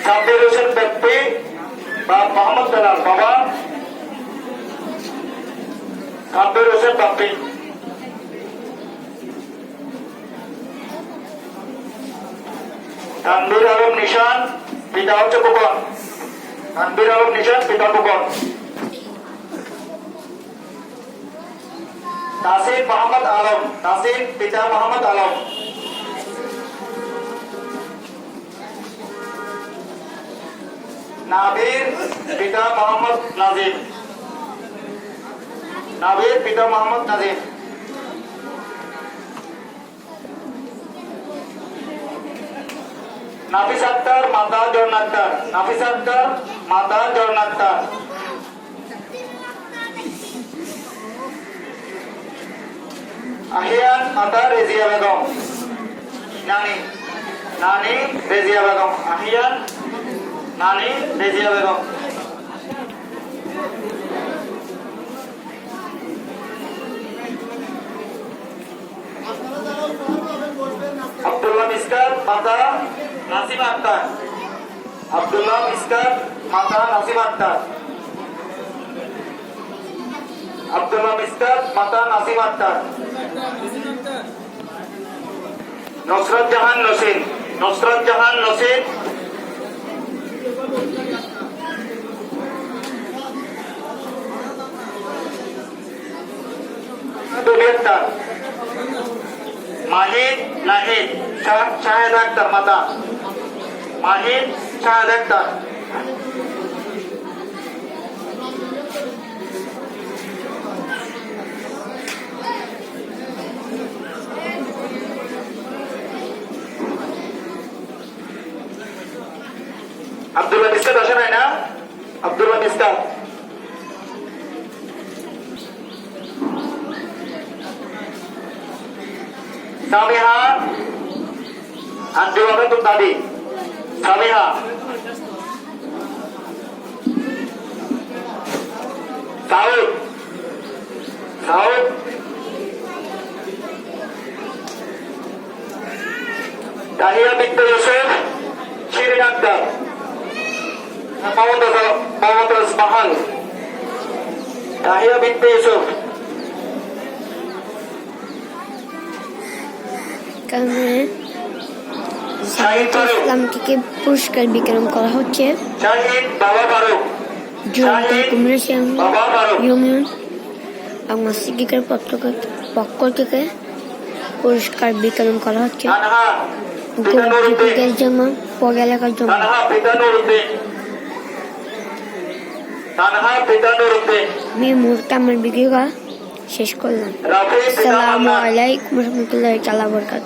সাব্বির হোসেন ব্যক্তি বা মোহাম্মদ বেলাল বাবা সাব্বির হোসেন বাপ্পি। তানভীর আলম নিশান পিতা হচ্ছে খোকন। তানভীর আলম নিশান পিতা খোকন। তাসির মোহাম্মদ আলম তাসির পিতা মোহাম্মদ আলম। নাবির পিতা মোহাম্মদ নাজিম। নাবির পিতা মোহাম্মদ নাজিম। নাফিস আক্তার মাতা জর্না আক্তার। নাফিস আক্তার মাতা জর্না আক্তার। আহিয়ান মাতা রেজিয়া বেগম। নানি নানি রেজিয়া বেগম। আহিয়ান নানি রেজিয়া বেগম। আব্দুল্লাহ মিসকাত মাতা নাসিমা আক্তার। আব্দুল্লাহ মিসকাত মাতা নাসিমা আক্তার। আব্দুল্লাহ মিসকাত মাতা নাসিমা আক্তার। নুসরাত জাহান নসীন। নুসরাত জাহান নসীন। টুবি আক্তার। মাহিদ নাহিদ শাহেদ আক্তার মাতা। মাহিদ শাহেদ আক্তার। আব্দুল্লাহ মিসকাত আসে নাই না? আব্দুল্লাহ মিসকাত। সামিহা আঞ্জুম আহমেদ দাদি। সামিহা। সাউদ সাউদ। তাহিয়া বিনতে ইউসুফ শিরিন আক্তার। মোহাম্মদ ইসমাহান। তাহিয়া বিনতে ইউসুফ। ইসলামকে পুরস্কার বিতরণ করা হচ্ছে ইউনিয়ন এবং মসজিদের পক্ষ থেকে পুরস্কার বিতরণ করা হচ্ছে জন্য পরে এলাকার জন্য। আমি মুহূর্তে আমার ভিডিওটা শেষ করলাম। আসসালামু আলাইকুম রহমতুল্লাহি তাআলা ওয়া বারাকাতুহু।